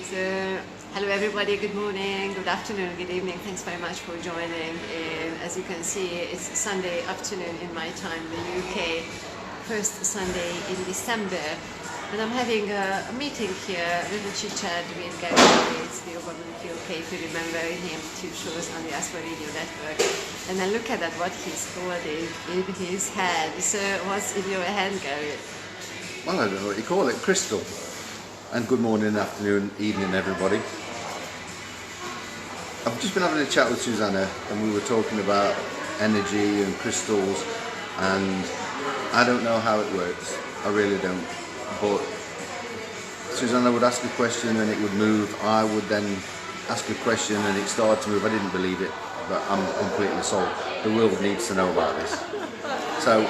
So, hello everybody, good morning, good afternoon, good evening. Thanks very much for joining. As you can see, it's Sunday afternoon in my time in the UK, first Sunday in December. And I'm having a meeting here, a little chit-chat with Gary. It's the woman in the UK, if you remember him, 2 shows on the Ask1Radio Network. And then look at that, what he's holding in his hand. So what's in your hand, Gary? Well, I don't know what you call it, crystal. And good morning, afternoon, evening everybody. I've just been having a chat with Zsuzsanna and we were talking about energy and crystals, and I don't know how it works, I really don't. But Zsuzsanna would ask a question and it would move, I would then ask a question and it started to move. I didn't believe it, but I'm completely sold. The world needs to know about this. So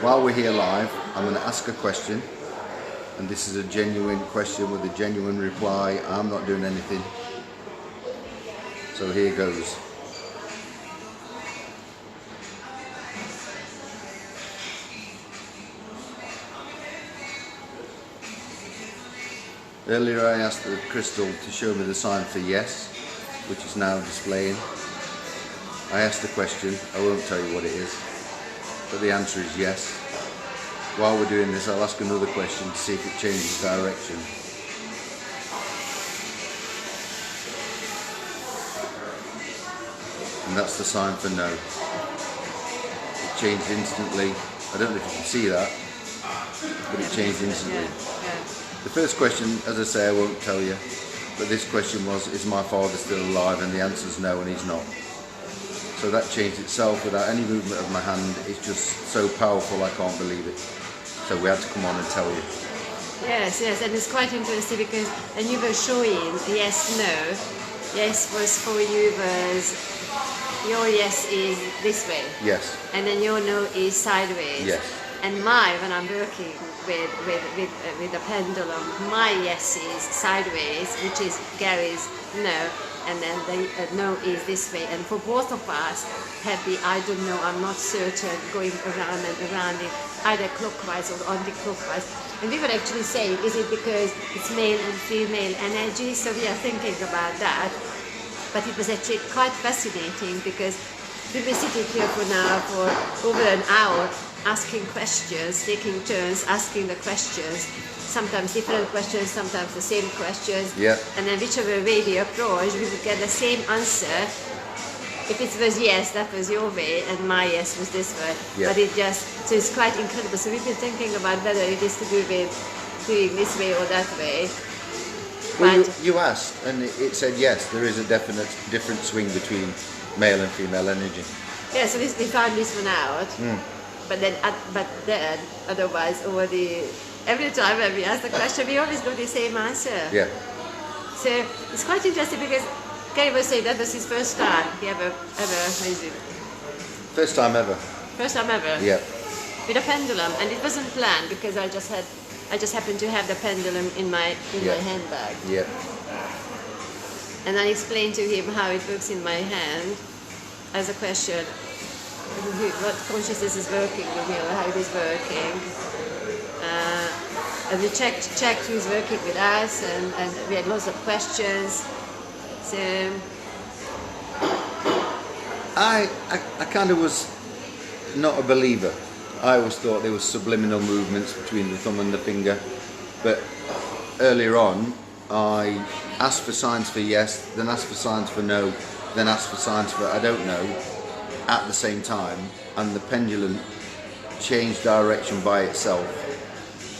while we're here live, I'm going to ask a question, and this is a genuine question with a genuine reply. I'm not doing anything. So here goes. Earlier I asked the crystal to show me the sign for yes, which is now displaying. I asked a question, I won't tell you what it is, but the answer is yes. While we're doing this, I'll ask another question to see if it changes direction. And that's the sign for no. It changed instantly. I don't know if you can see that, but it changed instantly. The first question, as I say, I won't tell you, but this question was, is my father still alive? And the answer is no, and he's not. So that changed itself without any movement of my hand. It's just so powerful, I can't believe it. So we had to come on and tell you. Yes, and it's quite interesting because, and you were showing yes, no. Yes was for you was, your yes is this way. Yes. And then your no is sideways. Yes. And mine, when I'm working with the pendulum, my yes is sideways, which is Gary's no, and then the no is this way. And for both of us, have the I don't know, I'm not certain, going around and around it, either clockwise or anti-clockwise. And we were actually saying, is it because it's male and female energy? So we are thinking about that. But it was actually quite fascinating because we've been sitting here for now for over an hour, asking questions, taking turns, asking the questions, sometimes different questions, sometimes the same questions. Yeah. And then whichever way we approach, we would get the same answer. If it was yes, that was your way, and my yes was this way. Yeah. But it just, so it's quite incredible. So we've been thinking about whether it is to do with doing this way or that way. Well, you asked, and it said yes, there is a definite different swing between male and female energy. Yeah, so we found this one out. But then otherwise, every time when we ask the question, we always got the same answer. Yeah. So it's quite interesting because Gary was saying that was his first time he ever, what is it? First time ever. First time ever? Yeah. With a pendulum, and it wasn't planned because I just happened to have the pendulum in my handbag. Yeah. And I explained to him how it works in my hand as a question. What consciousness is working with me, or how it is working. And we checked who's working with us, and we had lots of questions. So I kind of was not a believer. I always thought there was subliminal movements between the thumb and the finger, but earlier on I asked for signs for yes, then asked for signs for no, then asked for signs for I don't know at the same time, and the pendulum changed direction by itself.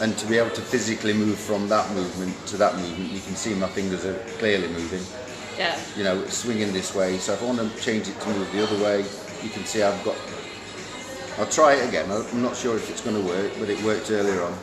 And to be able to physically move from that movement to that movement, you can see my fingers are clearly moving. yeah. You know, it's swinging this way. So if I want to change it to move the other way, you can see I'll try it again. I'm not sure if it's going to work, but it worked earlier on.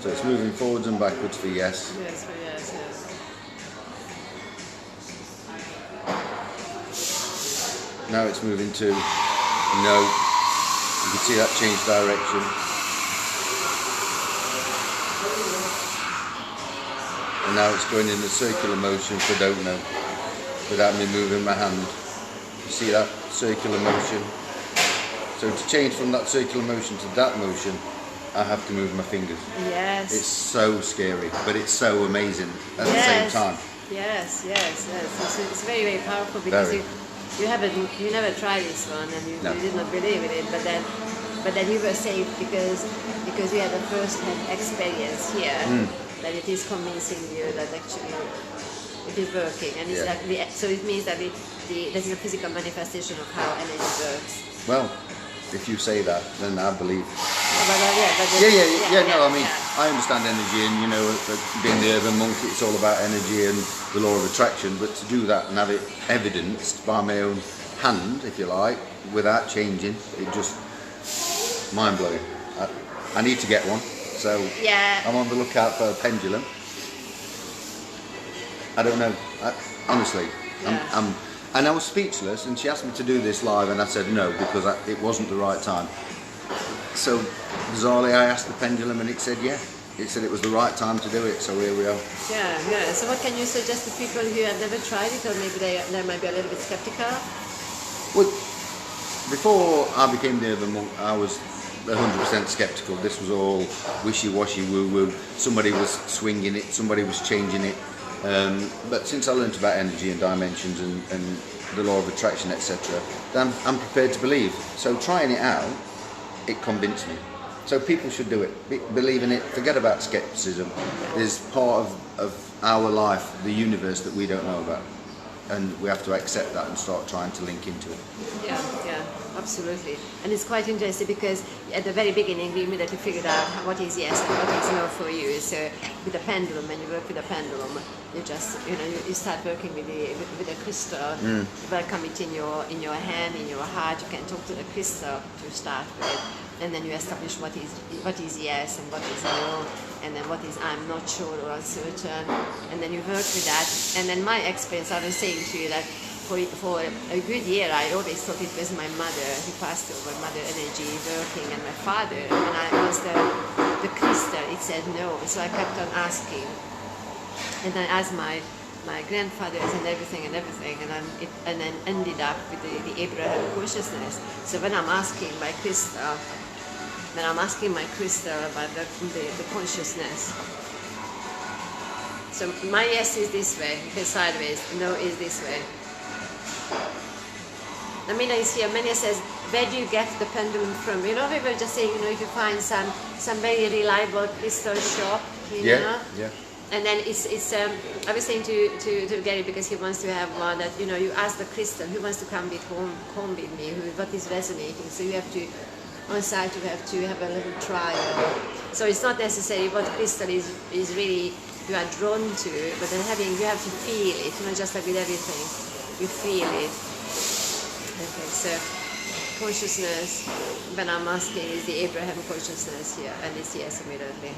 So it's moving forwards and backwards for yes. Yes, yes, yes. Now it's moving to no. You can see that change direction. And now it's going in a circular motion for don't know, without me moving my hand. You see that circular motion? So to change from that circular motion to that motion, I have to move my fingers. Yes. It's so scary, but it's so amazing at the same time. Yes. It's very, very powerful because you never tried this one and you did not believe in it, but then you were saved because you had a first-hand experience here that it is convincing you that actually it is working, and it's so it means that this is a physical manifestation of how energy works. Well, if you say that, then I believe. No, I mean, I understand energy, and being the urban monk, it's all about energy and the law of attraction. But to do that and have it evidenced by my own hand, if you like, without changing, it just mind blowing. I need to get one, so I'm on the lookout for a pendulum. I don't know, honestly. And I was speechless, and she asked me to do this live, and I said no because it wasn't the right time. So bizarrely, I asked the pendulum, and it said it said it was the right time to do it. So here we are. Yeah. So what can you suggest to people who have never tried it, or maybe they might be a little bit skeptical? Well, before I became the urban monk, I was 100% skeptical. This was all wishy-washy, woo-woo. Somebody was swinging it, somebody was changing it. But since I learnt about energy and dimensions and the law of attraction, etc., then I'm prepared to believe. So trying it out, it convinced me. So people should do it. Believe in it. Forget about skepticism. There's part of our life, the universe, that we don't know about. And we have to accept that and start trying to link into it. Yeah, absolutely. And it's quite interesting because at the very beginning we immediately figured out what is yes and what is no for you. So with the pendulum, when you work with the pendulum, you just you start working with the crystal. Welcome it in your hand, in your heart. You can talk to the crystal to start with, and then you establish what is yes and what is no, and then what is I'm not sure or uncertain, and then you work with that. And then my experience, I was saying to you that for a good year I always thought it was my mother who passed over, mother energy working, and my father. And when I asked the crystal, it said no, so I kept on asking, and I asked my grandfathers and everything, and then ended up with the Abraham consciousness. So when I'm asking my crystal about the consciousness. So my yes is this way, okay, sideways, no is this way. Amina is here. Amina says, where do you get the pendulum from? We were just saying, if you find some very reliable crystal shop, know. And then it's I was saying to Gary, because he wants to have one, that you ask the crystal who wants to come home with me, what is resonating. So you have to, on site, you have to have a little trial. So it's not necessarily what crystal is really you are drawn to, but then you have to feel it, just like with everything, you feel it. Okay, so consciousness, when I'm asking, is the Abraham consciousness here, and it's yes immediately.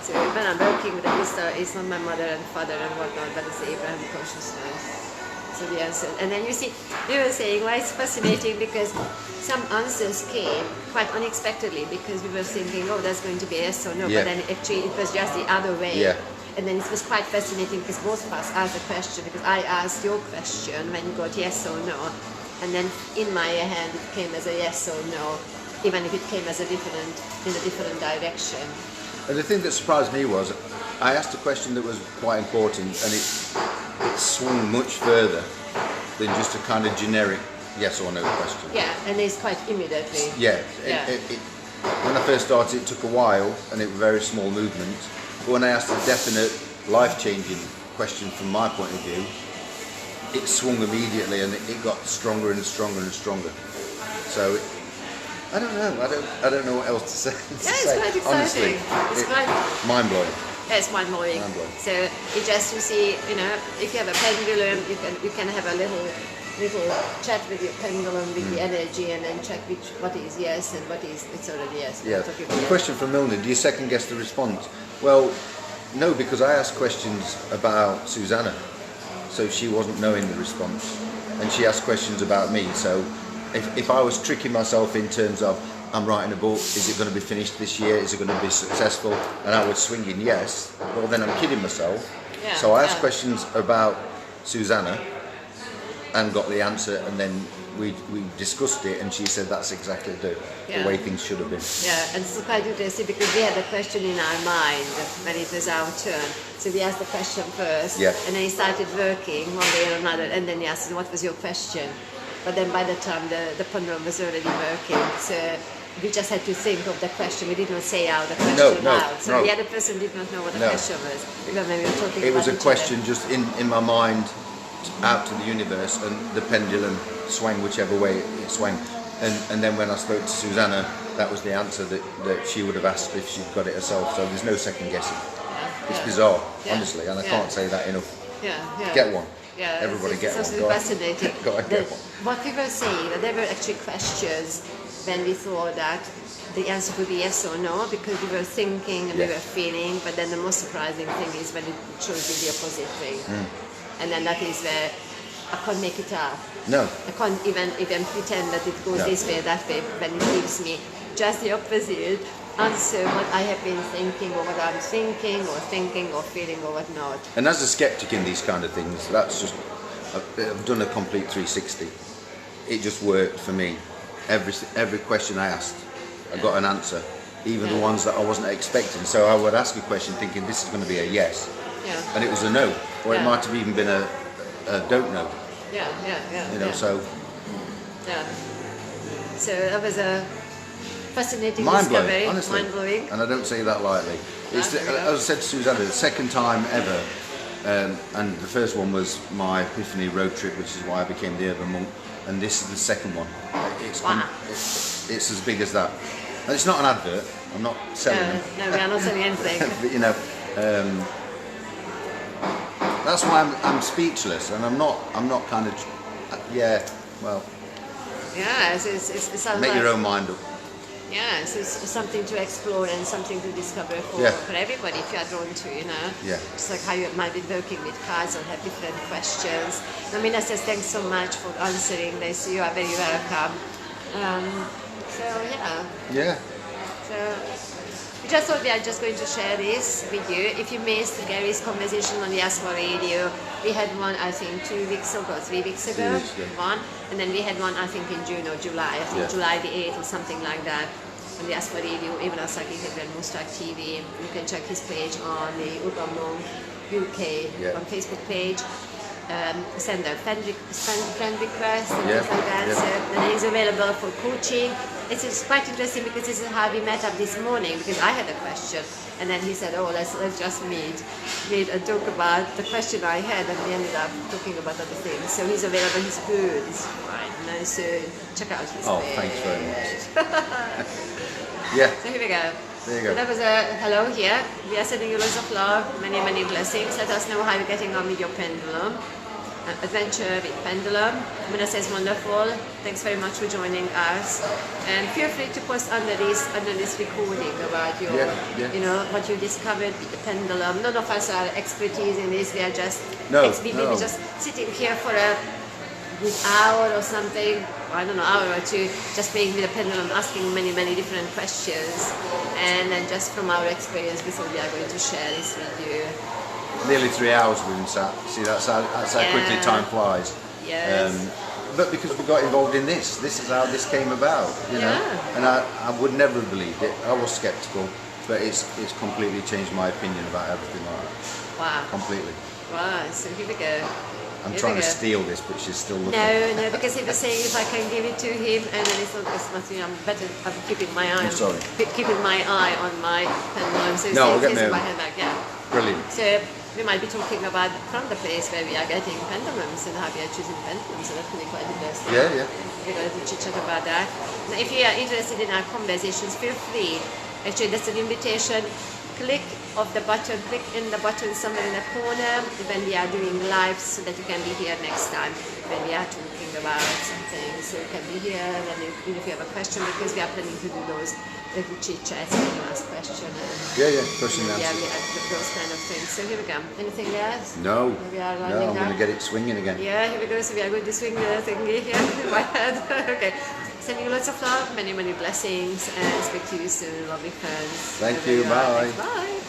So when I'm working with the crystal, it's not my mother and father and whatnot, but it's the Abraham consciousness. So the answer. And then you see, we were saying, well, it's fascinating because some answers came quite unexpectedly, because we were thinking, oh, that's going to be yes or no, but then actually it was just the other way. Yeah. And then it was quite fascinating because both of us asked a question, because I asked your question when you got yes or no, and then in my hand it came as a yes or no, even if it came as in a different direction. And the thing that surprised me was, I asked a question that was quite important, and it swung much further than just a kind of generic yes or no question. Yeah, and it's quite immediately. When I first started, it took a while, and it was very small movements. But when I asked a definite, life-changing question from my point of view, it swung immediately, and it got stronger and stronger and stronger. So I don't know. I don't know what else to say. It's quite exciting. Honestly, it's quite mind-blowing. Yeah, it's mind-blowing. So it just, you see, if you have a pendulum, you can have a little chat with your pendulum, with the energy, and then check what is yes and what is it's already yes. Yeah. The question from Milner: do you second guess the response? Well, no, because I asked questions about Zsuzsanna, so she wasn't knowing the response, and she asked questions about me. So if I was tricking myself in terms of I'm writing a book, is it going to be finished this year? Is it going to be successful? And I was swinging yes, well then I'm kidding myself. So I asked questions about Zsuzsanna and got the answer, and then we discussed it, and she said that's exactly the way things should have been. Yeah, and it's quite interesting because we had a question in our mind when it was our turn. So we asked the question first, and then he started working one way or another, and then he asked, what was your question? But then by the time the pendulum was already working, so we just had to think of the question. We did not say out the question out. So the other person did not know what the question was. Even when we were talking it was a question just in my mind out to the universe, and the pendulum swung whichever way it swung. And then when I spoke to Zsuzsanna, that was the answer that she would have asked if she'd got it herself. So there's no second guessing. It's bizarre, honestly, and I can't say that enough. Get one. Everybody get one. It's fascinating. Go on, get one. What people say, that there were actually questions when we thought that the answer could be yes or no, because we were thinking and we were feeling, but then the most surprising thing is when it shows you the opposite thing. And then that is where I can't make it up. No. I can't even pretend that it goes this way or that way, when it gives me just the opposite answer, what I have been thinking, or what I'm thinking or feeling or whatnot. And as a skeptic in these kind of things, that's just, I've done a complete 360. It just worked for me. Every question I asked, I got an answer, even the ones that I wasn't expecting. So I would ask a question thinking this is going to be a yes, and it was a no, or it might have even been a don't know. You know, so. So that was a fascinating mind-blowing, discovery. honestly. Mind-blowing. And I don't say that lightly. It's as I said to Zsuzsanna, the second time ever, and the first one was my Epiphany road trip, which is why I became the urban monk. And this is the second one. It's as big as that. And it's not an advert. I'm not selling them. No, we are not selling anything. But, you know, that's why I'm speechless, and I'm not kind of. Well. Yeah, it's make your own mind up. Yeah, so it's something to explore and something to discover for everybody if you are drawn to, you know. It's like how you might be working with cards or have different questions. Namina says thanks so much for answering this. You are very welcome. So we just thought we are just going to share this with you. If you missed Gary's conversation on the Ask1Radio, we had one I think 2 weeks ago, 3 weeks ago, one, and then we had one I think in June or July, I think July the 8th or something like that. On the Ask1Radio, even Asaki had Moonstruck TV. You can check his page on the Urban Monk UK on Facebook page. Send a friend request and things like that. So, and he's available for coaching. It's quite interesting because this is how we met up this morning, because I had a question and then he said, oh, let's just meet and talk about the question I had, and we ended up talking about other things. So he's available, he's good, he's fine. And so check out his page. Thanks very much. So here we go. There you go. So that was a hello here. We are sending you lots of love, many, many blessings. Let us know how you're getting on with your pendulum. Adventure with Pendulum. Mina says wonderful. Thanks very much for joining us. And feel free to post under this recording about your, you know, what you discovered with the pendulum. None of us are expertise in this. We are just we're just sitting here for a good hour or something. I don't know, hour or two, just playing with the pendulum, asking many, many different questions. And then just from our experience, we thought we are going to share this with you. Nearly 3 hours we've been sat. See, that's how quickly time flies. But because we got involved in this is how this came about, you know. And I would never have believed it. I was sceptical, but it's completely changed my opinion about everything like that. Wow. Completely. Wow, so here we go. I'm trying to steal this, but she's still looking. No, because he was saying if I can give it to him, and then it's nothing. I'm keeping my eye. Keeping my eye on my pendulum. So we'll get my handbag. Brilliant. So we might be talking about from the place where we are getting pendulums and how we are choosing pendulums. So that could be quite interesting. We're going to chit chat about that. Now, if you are interested in our conversations, feel free. Actually, that's an invitation. Click in the button somewhere in the corner when we are doing live, so that you can be here next time when we are talking about something. So you can be here, and if you have a question, because we are planning to do those little chit chats when you ask questions. Question and answer. We have those kind of things. So here we go. Anything else? No. I'm going to get it swinging again. Yeah, here we go. So we are going to swing the thingy here in my head. Okay. Sending you lots of love, many, many blessings, and speak to you soon, lovely friends. Thank you. Bye. Bye.